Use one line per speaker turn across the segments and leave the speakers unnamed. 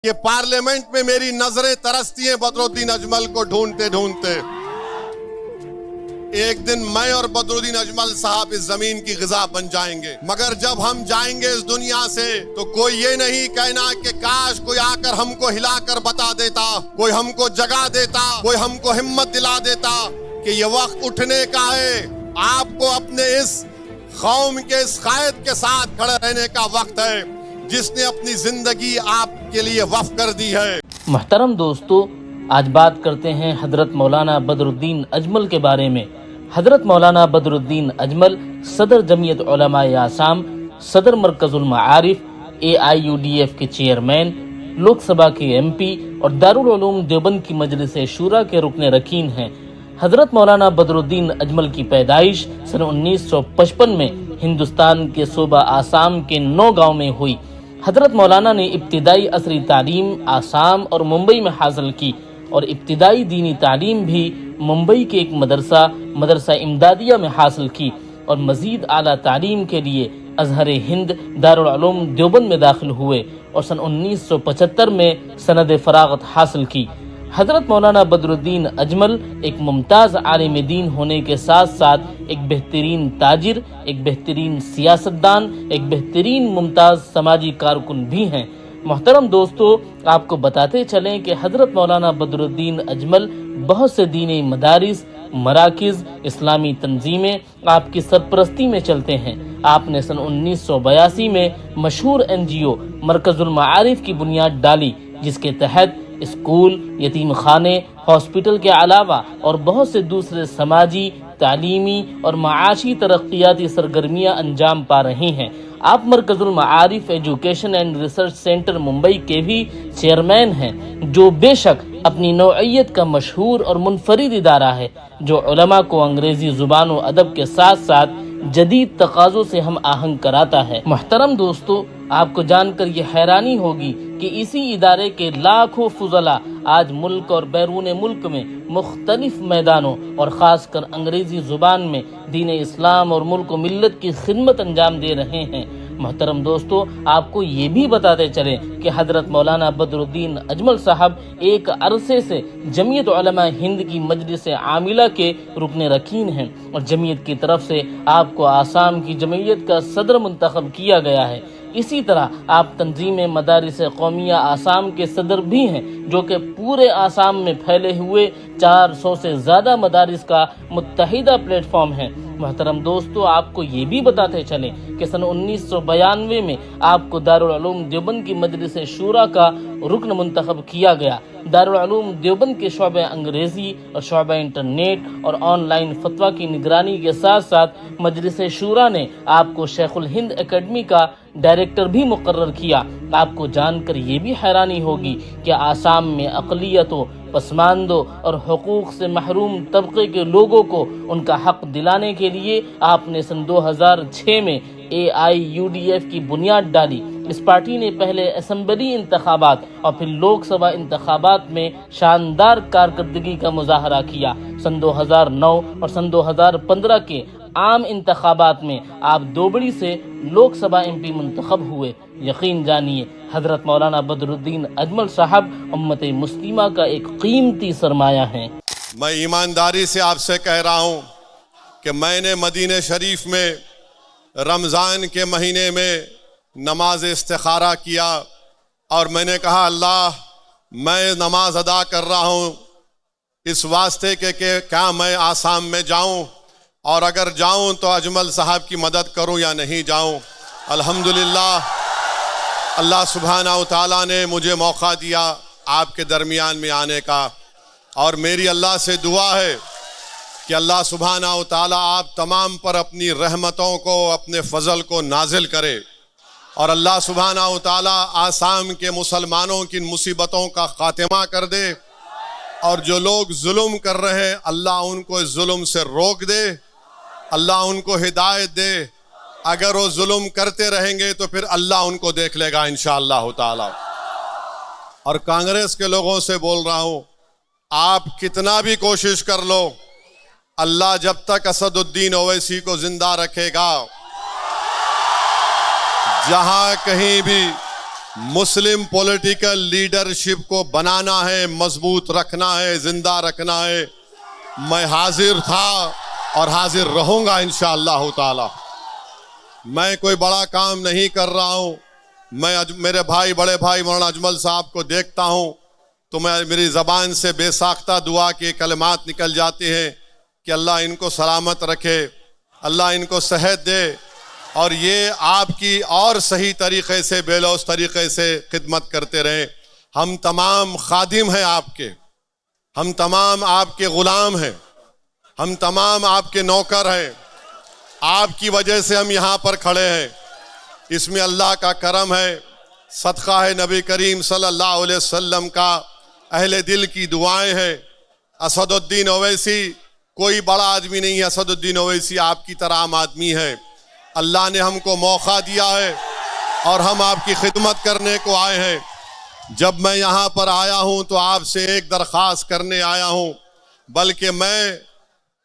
कि पार्लियामेंट में मेरी नजरें तरसती हैं बदरुद्दीन अजमल को ढूंढते ढूंढते। एक दिन मैं और बदरुद्दीन अजमल साहब इस जमीन की ग़िज़ा बन जाएंगे, मगर जब हम जाएंगे इस दुनिया से तो कोई ये नहीं कहना कि काश कोई आकर हमको हिलाकर बता देता, कोई हमको जगा देता, कोई हमको हिम्मत दिला देता कि ये वक्त उठने का है, आपको अपने इस कौम के इस कायद के साथ खड़े रहने का वक्त है जिसने अपनी जिंदगी आपके लिए वक्फ कर दी है।
मोहतरम दोस्तों, आज बात करते हैं हजरत मौलाना बदरुद्दीन अजमल के बारे में। हजरत मौलाना बदरुद्दीन अजमल सदर जमीयत उलमाए आसाम, सदर मरकजुल माआरिफ, AIUDF के चेयरमैन, लोकसभा के MP और दारुल उलूम देवबंद की मजलिस शूरा के रुकने रकीन हैं। हजरत मौलाना बदरुद्दीन अजमल की पैदाइश सन 1955 में हिंदुस्तान के सूबा आसाम के 9 गाँव में हुई। हजरत मौलाना ने इब्तिदाई असरी तालीम आसाम और मुंबई में हासिल की और इब्तिदाई दीनी तालीम भी मुंबई के एक मदरसा इमदादिया में हासिल की और मजीद आला तालीम के लिए अजहर हिंद दारुल उलूम देवबंद में दाखिल हुए और सन 1975 में सनद फरागत हासिल की। हजरत मौलाना बदरुद्दीन अजमल एक मुमताज़ आलिम दीन होने के साथ साथ एक बेहतरीन ताजिर, एक बेहतरीन सियासतदान, एक बेहतरीन मुमताज़ समाजी कारकुन भी हैं। मोहतरम दोस्तों, आपको बताते चलें कि हजरत मौलाना बदरुद्दीन अजमल बहुत से दीनी मदारिस, मराकिज़, इस्लामी तंजीमें आपकी सरपरस्ती में चलते हैं। आपने सन 1982 में मशहूर NGO मरकजुल माआरिफ की बुनियाद डाली, जिसके तहत स्कूल, यतीम खाने, हॉस्पिटल के अलावा और बहुत से दूसरे समाजी, तालीमी और माआशी तरक्याती सरगर्मियां अंजाम पा रही हैं। आप Markazul Maarif education and research centre Mumbai के भी चेयरमैन हैं, जो बेशक अपनी नौइयत का मशहूर और मुनफरिद इदारा है, जो उलमा को अंग्रेजी जुबान और अदब के साथ साथ जदीद तकाज़ों से हम आहंग कराता है। मोहतरम दोस्तों, आपको जानकर ये हैरानी होगी कि इसी इदारे के लाखों फुजला आज मुल्क और बैरून मुल्क में मुख्तलिफ मैदानों और ख़ासकर अंग्रेज़ी ज़ुबान में दीन इस्लाम और मुल्क व मिल्लत की खिदमत अंजाम दे रहे हैं। मोहतरम दोस्तों, आपको ये भी बताते चलें कि हजरत मौलाना बदरुद्दीन अजमल साहब एक अरसे से जमीयत उलमा हिंद की मजलिस आमिला के रुकने रकीन हैं और जमीयत की तरफ से आपको आसाम की जमीयत का सदर मुंतखब किया गया है। इसी तरह आप तंजीम मदारिस कौमिया आसाम के सदर भी हैं, जो कि पूरे आसाम में फैले हुए 400 से ज़्यादा मदारिस का मुत्तहिदा प्लेटफॉर्म है। मोहतरम दोस्तों, आपको ये भी बताते चलें कि सन 1992 में आपको दारुल उलूम देवबंद की मजलिस शूरा का रुकन मुंतखब किया गया। दारुल उलूम देवबंद के शोबे अंग्रेज़ी और शोबे इंटरनेट और ऑनलाइन फतवा की निगरानी के साथ साथ मजलिस शूरा ने आपको शेखुल हिंद एकेडमी का डायरेक्टर भी मुकर्रर किया। आपको जानकर ये भी हैरानी होगी कि आसाम में अक़लियतों, पसमानदों और हुकूक से महरूम तबके के लोगों को उनका हक दिलाने के लिए आपने सन 2006 में AIUDF की बुनियाद डाली। इस पार्टी ने पहले असम्बली इंतखाबात और फिर लोकसभा इंतखाबात में शानदार कारकर्दगी का मुजाहरा किया। सन 2009 और सन 2015 के आम इंतखाबात में आप दोबड़ी से लोकसभा MP मुंतखब हुए। यकीन जानिए, हजरत मौलाना बदरुद्दीन अजमल साहब उम्मत मुस्लिमा का एक कीमती सरमाया हैं।
मैं ईमानदारी से आपसे कह रहा हूँ कि मैंने मदीने शरीफ में रमज़ान के महीने में नमाज इस्तिखारा किया और मैंने कहा, अल्लाह, मैं नमाज अदा कर रहा हूँ इस वास्ते के क्या मैं आसाम में जाऊँ, और अगर जाऊँ तो अजमल साहब की मदद करूँ या नहीं जाऊँ। अल्हम्दुलिल्लाह, अल्लाह सुब्हाना व तआला ने मुझे मौका दिया आपके दरमियान में आने का, और मेरी अल्लाह से दुआ है कि अल्लाह सुब्हाना व तआला आप तमाम पर अपनी रहमतों को, अपने फजल को नाजिल करे और अल्लाह सुब्हाना व तआला आसाम के मुसलमानों की मुसीबतों का खात्मा कर दे, और जो लोग जुल्म कर रहे हैं अल्लाह उनको इस जुल्म से रोक दे, अल्लाह उनको हिदायत दे। अगर वो जुल्म करते रहेंगे तो फिर अल्लाह उनको देख लेगा इंशाअल्लाह ताला। और कांग्रेस के लोगों से बोल रहा हूं, आप कितना भी कोशिश कर लो, अल्लाह जब तक असदुद्दीन ओवैसी को जिंदा रखेगा, जहां कहीं भी मुस्लिम पॉलिटिकल लीडरशिप को बनाना है, मजबूत रखना है, जिंदा रखना है। मैं हाजिर था और हाजिर रहूंगा इंशाअल्लाह ताला। मैं कोई बड़ा काम नहीं कर रहा हूं। मैं मेरे भाई, बड़े भाई मौलाना अजमल साहब को देखता हूं तो मेरी ज़बान से बेसाख्ता दुआ के कलमात निकल जाते हैं कि अल्लाह इनको सलामत रखे, अल्लाह इनको सेहत दे और ये आपकी और सही तरीक़े से, बेलौस तरीक़े से खिदमत करते रहें। हम तमाम खादिम हैं आपके, हम तमाम आपके ग़ुलाम हैं, हम तमाम आपके नौकर हैं। आपकी वजह से हम यहाँ पर खड़े हैं। इसमें अल्लाह का करम है, सदका है नबी करीम सल्लल्लाहु अलैहि वसल्लम का, अहले दिल की दुआएं हैं। असदुद्दीन ओवैसी कोई बड़ा आदमी नहीं है, असदुद्दीन ओवैसी आपकी तरह आम आदमी है। अल्लाह ने हमको मौका दिया है और हम आपकी खिदमत करने को आए हैं। जब मैं यहाँ पर आया हूँ तो आपसे एक दरख्वास्त करने आया हूँ, बल्कि मैं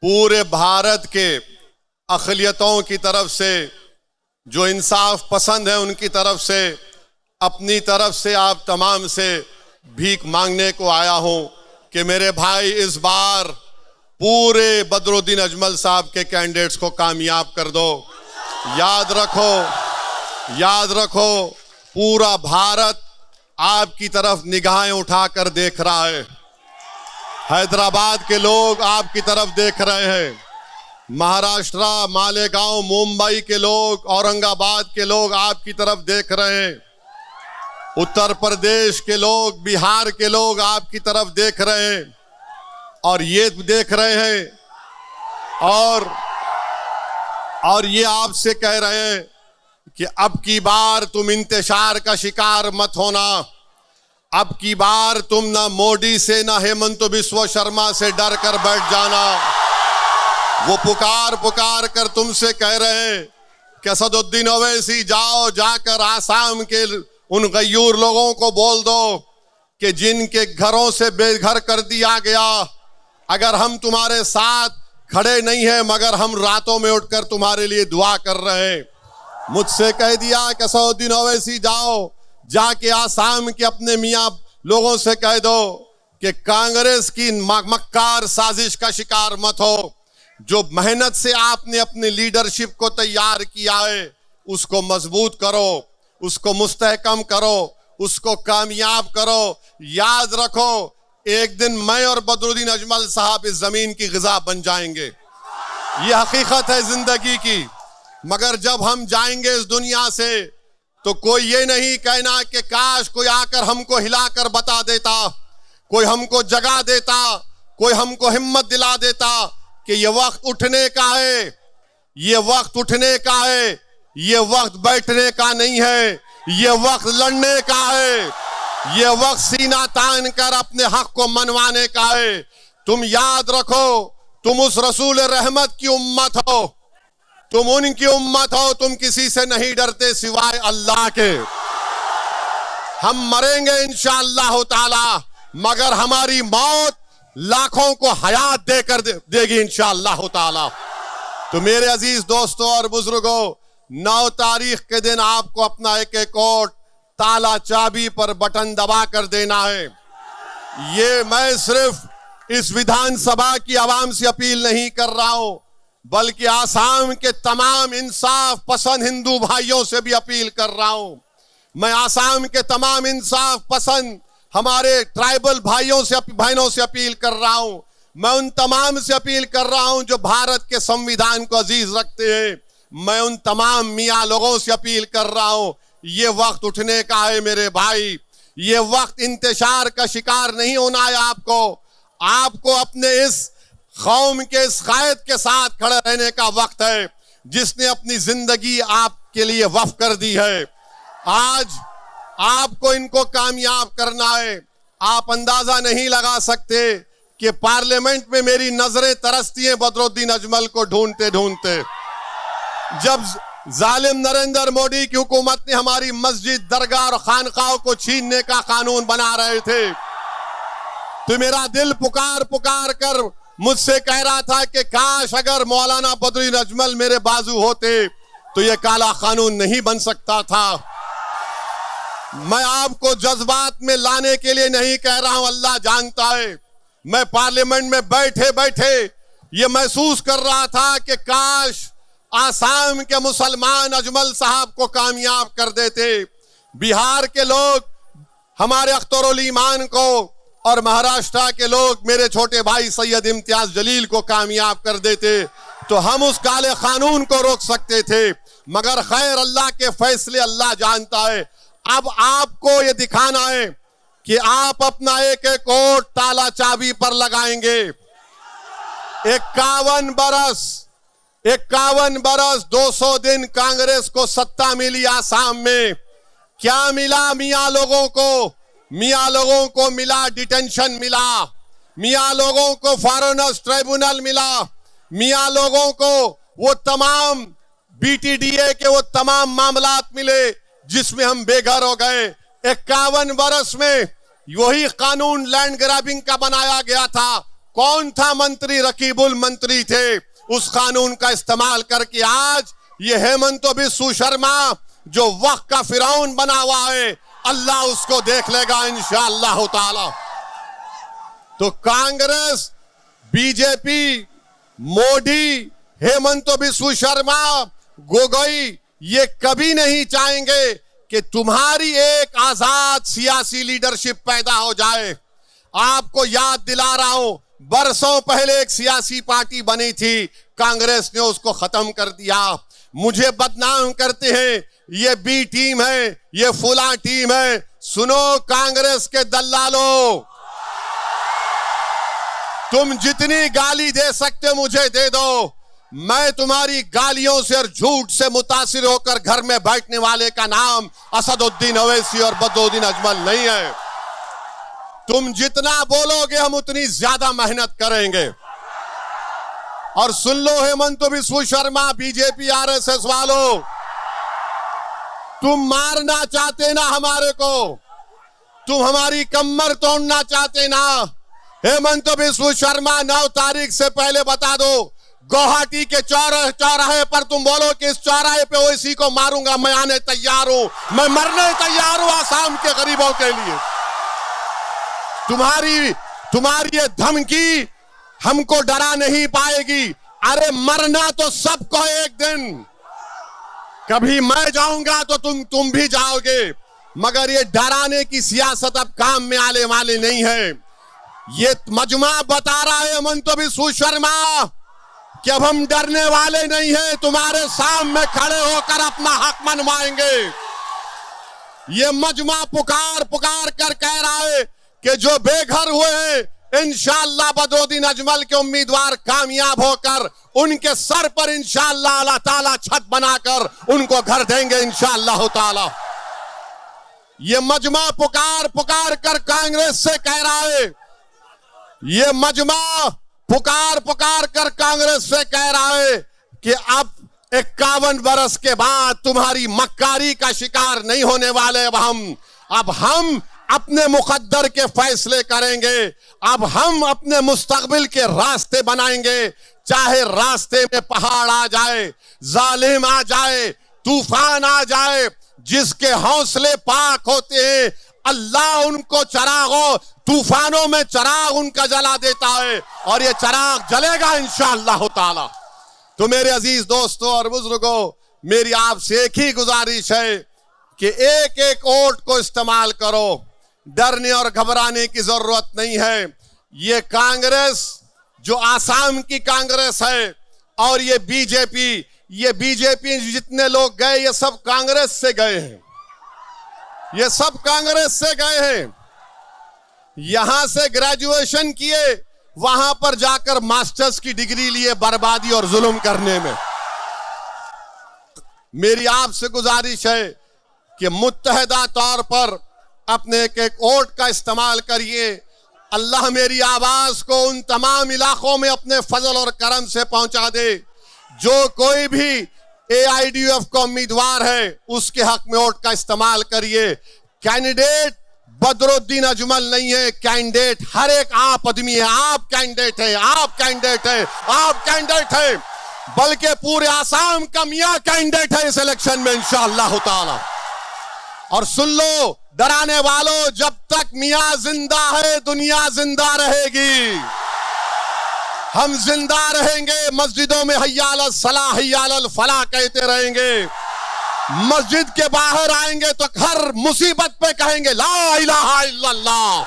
पूरे भारत के अक़लियतों की तरफ से, जो इंसाफ पसंद है उनकी तरफ से, अपनी तरफ से आप तमाम से भीख मांगने को आया हूँ कि मेरे भाई इस बार पूरे बदरुद्दीन अजमल साहब के कैंडिडेट्स को कामयाब कर दो। याद रखो, याद रखो, पूरा भारत आपकी तरफ निगाहें उठाकर देख रहा है। हैदराबाद के लोग आपकी तरफ देख रहे हैं, महाराष्ट्र, मालेगांव, मुंबई के लोग, औरंगाबाद के लोग आपकी तरफ देख रहे हैं, उत्तर प्रदेश के लोग, बिहार के लोग आपकी तरफ देख रहे हैं और ये देख रहे हैं और ये आपसे कह रहे हैं कि अब की बार तुम इंतशार का शिकार मत होना। अब की बार तुम ना मोदी से ना हेमंत बिस्वा शर्मा से डर कर बैठ जाना। वो पुकार पुकार कर तुमसे कह रहे हैं कि असदुद्दीन ओवैसी जाओ, जाकर आसाम के उन गयूर लोगों को बोल दो कि जिनके घरों से बेघर कर दिया गया, अगर हम तुम्हारे साथ खड़े नहीं हैं मगर हम रातों में उठकर तुम्हारे लिए दुआ कर रहे हैं। मुझसे कह दिया कि असदुद्दीन ओवैसी जाओ, जाके आसाम के अपने मियाँ लोगों से कह दो कि कांग्रेस की मक्कार साजिश का शिकार मत हो। जो मेहनत से आपने अपनी लीडरशिप को तैयार किया है उसको मजबूत करो, उसको मुस्तहकम करो, उसको कामयाब करो। याद रखो, एक दिन मैं और बदरुद्दीन अजमल साहब इस जमीन की ग़िज़ा बन जाएंगे। ये हकीकत है जिंदगी की। मगर जब हम जाएंगे इस दुनिया से तो कोई ये नहीं कहना कि काश कोई आकर हमको हिलाकर बता देता, कोई हमको जगा देता, कोई हमको हिम्मत दिला देता कि ये वक्त उठने का है, ये वक्त उठने का है, ये वक्त बैठने का नहीं है, ये वक्त लड़ने का है, ये वक्त सीना तान कर अपने हक को मनवाने का है। तुम याद रखो, तुम उस रसूल रहमत की उम्मत हो, तुम उनकी उम्मत हो, तुम किसी से नहीं डरते सिवाय अल्लाह के। हम मरेंगे इंशाअल्लाह ताला, मगर हमारी मौत लाखों को हयात देकर देगी इंशाअल्लाह ताला। तो मेरे अजीज दोस्तों और बुजुर्गों, 9 तारीख के दिन आपको अपना एक एक वोट ताला चाबी पर बटन दबा कर देना है। ये मैं सिर्फ इस विधानसभा की आवाम से अपील नहीं कर रहा हूं, बल्कि आसाम के तमाम इंसाफ पसंद हिंदू भाइयों से भी अपील कर रहा हूं। मैं आसाम के तमाम इंसाफ पसंद हमारे ट्राइबल भाइयों से, बहनों से अपील कर रहा हूं। मैं उन तमाम से अपील कर रहा हूं जो भारत के संविधान को अजीज रखते हैं। मैं उन तमाम मियाँ लोगों से अपील कर रहा हूं, ये वक्त उठने का है मेरे भाई। ये वक्त इंतशार का शिकार नहीं होना है। आपको अपने इस कौम के इस कायद के साथ खड़े रहने का वक्त है जिसने अपनी जिंदगी आपके लिए वक्फ कर दी है। आज आपको इनको कामयाब करना है। आप अंदाजा नहीं लगा सकते कि पार्लियामेंट में मेरी नजरें तरसती हैं बदरुद्दीन अजमल को ढूंढते ढूंढते। जब जालिम नरेंद्र मोदी की हुकूमत ने हमारी मस्जिद, दरगाह और खानकाहों को छीनने का कानून बना रहे थे, तो मेरा दिल पुकार पुकार कर मुझसे कह रहा था कि काश अगर मौलाना बदरुद्दीन अजमल मेरे बाजू होते तो ये काला कानून नहीं बन सकता था। मैं आपको जज्बात में लाने के लिए नहीं कह रहा हूं, अल्लाह जानता है। मैं पार्लियामेंट में बैठे बैठे ये महसूस कर रहा था कि काश आसाम के मुसलमान अजमल साहब को कामयाब कर देते, बिहार के लोग हमारे अख्तरुल ईमान को और महाराष्ट्र के लोग मेरे छोटे भाई सैयद इम्तियाज जलील को कामयाब कर देते, तो हम उस काले कानून को रोक सकते थे। मगर खैर, अल्लाह के फैसले अल्लाह जानता है। अब आपको ये दिखाना है कि आप अपना एक एक वोट ताला चाबी पर लगाएंगे। 51 बरस 200 दिन कांग्रेस को सत्ता मिली आसाम में। क्या मिला मियां लोगों को? मियां लोगों को मिला डिटेंशन मिला, मियां लोगों को फॉरेनर्स ट्राइब्यूनल मिला, मियां लोगों को वो तमाम बीटीडीए के वो तमाम मामलात मिले जिसमें हम बेघर हो गए। 51 बरस में वही कानून लैंड ग्रैबिंग का बनाया गया था। कौन था मंत्री? रकीबुल मंत्री थे। उस कानून का इस्तेमाल करके आज ये हेमंत बिस्वा शर्मा जो वक्त का फिरौन बना हुआ है, अल्लाह उसको देख लेगा इंशाअल्लाह ताला। तो कांग्रेस, बीजेपी, मोदी, हेमंत बिस्वा शर्मा, गोगोई ये कभी नहीं चाहेंगे कि तुम्हारी एक आजाद सियासी लीडरशिप पैदा हो जाए। आपको याद दिला रहा हूं, बरसों पहले एक सियासी पार्टी बनी थी, कांग्रेस ने उसको खत्म कर दिया। मुझे बदनाम करते हैं, ये बी टीम है, ये फुला टीम है। सुनो कांग्रेस के दल्लालों, तुम जितनी गाली दे सकते हो मुझे दे दो। मैं तुम्हारी गालियों से और झूठ से मुतासिर होकर घर में बैठने वाले का नाम असदुद्दीन ओवैसी और बदरुद्दीन अजमल नहीं है। तुम जितना बोलोगे हम उतनी ज्यादा मेहनत करेंगे। और सुन लो हेमंत बिस्वा शर्मा, बीजेपी आरएसएस वालों, तुम मारना चाहते ना हमारे को, तुम हमारी कमर तोड़ना चाहते ना। हेमंत बिस्वा शर्मा 9 तारीख से पहले बता दो, गुवाहाटी के चौराहे पर तुम बोलो कि इस चौराहे पे ओवैसी को मारूंगा, मैं आने तैयार हूं, मैं मरने तैयार हूं आसाम के गरीबों के लिए। तुम्हारी ये धमकी हमको डरा नहीं पाएगी। अरे मरना तो सबको एक दिन, कभी मैं जाऊंगा तो तुम भी जाओगे, मगर ये डराने की सियासत अब काम में आने वाली नहीं है। ये मजमा बता रहा है हेमंत बिस्वा शर्मा कि अब हम डरने वाले नहीं हैं, तुम्हारे सामने खड़े होकर अपना हक मनवाएंगे। ये मजमा पुकार कर कह रहा है कि जो बेघर हुए हैं इंशाअल्लाह बदरुद्दीन अजमल के उम्मीदवार कामयाब होकर उनके सर पर इंशाअल्लाह अल्लाह ताला छत बनाकर उनको घर देंगे इंशाअल्लाह ताला। ये मजमा पुकार कर कांग्रेस से कह रहा है, ये मजमा पुकार कर कांग्रेस से कह रहा है कि अब 51 बरस के बाद तुम्हारी मक्कारी का शिकार नहीं होने वाले। अब हम अपने मुकद्दर के फैसले करेंगे। अब हम अपने मुस्तकबिल के रास्ते बनाएंगे, चाहे रास्ते में पहाड़ आ जाए, जालिम आ जाए, तूफान आ जाए। जिसके हौसले पाक होते हैं अल्लाह उनको चरागों तूफानों में चराग उनका जला देता है और ये चराग जलेगा इंशाअल्लाह ताला। तो मेरे अजीज दोस्तों और बुजुर्गों, मेरी आपसे एक ही गुजारिश है कि एक एक वोट को इस्तेमाल करो, डरने और घबराने की जरूरत नहीं है। ये कांग्रेस जो आसाम की कांग्रेस है और ये बीजेपी जितने लोग गए ये सब कांग्रेस से गए हैं, ये सब कांग्रेस से गए हैं। यहां से ग्रेजुएशन किए, वहां पर जाकर मास्टर्स की डिग्री लिए बर्बादी और जुल्म करने में। मेरी आपसे गुजारिश है कि मुत्तहदा तौर पर अपने एक एक वोट का इस्तेमाल करिए। अल्लाह मेरी आवाज को उन तमाम इलाकों में अपने फजल और करम से पहुंचा दे। जो कोई भी AIDUF का उम्मीदवार है उसके हक में वोट का इस्तेमाल करिए। कैंडिडेट बदरुद्दीन अजमल नहीं है, कैंडिडेट हर एक आप आदमी है। आप कैंडिडेट है, आप कैंडिडेट है, आप कैंडिडेट है, बल्कि पूरे आसाम का मियां कैंडिडेट है इस इलेक्शन में इंशाअल्लाह ताला। और सुन लो, डराने वालों, जब तक मियां जिंदा है दुनिया जिंदा रहेगी। हम जिंदा रहेंगे, मस्जिदों में हय्या अलल सलाह हय्या अलल फलाह कहते रहेंगे। मस्जिद के बाहर आएंगे तो हर मुसीबत पे कहेंगे ला इलाहा इल्लल्लाह।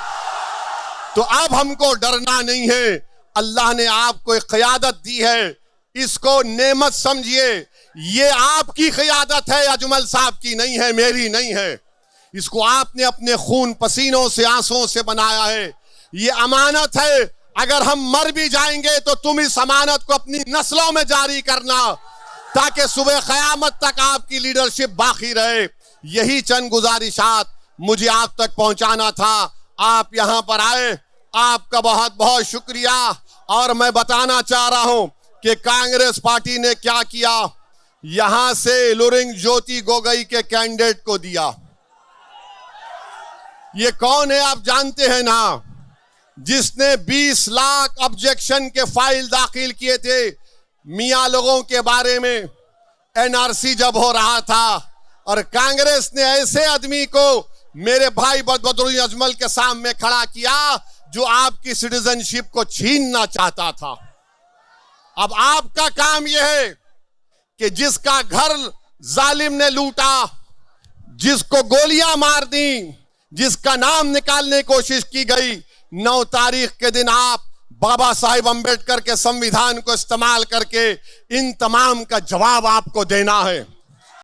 तो अब हमको डरना नहीं है। अल्लाह ने आपको एक क़यादत दी है, इसको नेमत समझिए। ये आपकी क़यादत है, अजमल साहब की नहीं है, मेरी नहीं है। इसको आपने अपने खून पसीनों से आंसुओं से बनाया है। ये अमानत है। अगर हम मर भी जाएंगे तो तुम इस अमानत को अपनी नस्लों में जारी करना, ताकि सुबह क़यामत तक आपकी लीडरशिप बाकी रहे। यही चंद गुजारिशात मुझे आप तक पहुंचाना था। आप यहां पर आए, आपका बहुत बहुत शुक्रिया। और मैं बताना चाह रहा हूं कि कांग्रेस पार्टी ने क्या किया, यहां से लुरिंग ज्योति गोगोई के कैंडिडेट को दिया। ये कौन है आप जानते हैं ना, जिसने 20 लाख ऑब्जेक्शन के फाइल दाखिल किए थे मियां लोगों के बारे में, एनआरसी जब हो रहा था। और कांग्रेस ने ऐसे आदमी को मेरे भाई बदरुद्दीन अजमल के सामने खड़ा किया जो आपकी सिटीजनशिप को छीनना चाहता था। अब आपका काम यह है कि जिसका घर जालिम ने लूटा, जिसको गोलियां मार दी, जिसका नाम निकालने की कोशिश की गई, 9 तारीख के दिन आप बाबा साहिब अंबेडकर के संविधान को इस्तेमाल करके इन तमाम का जवाब आपको देना है।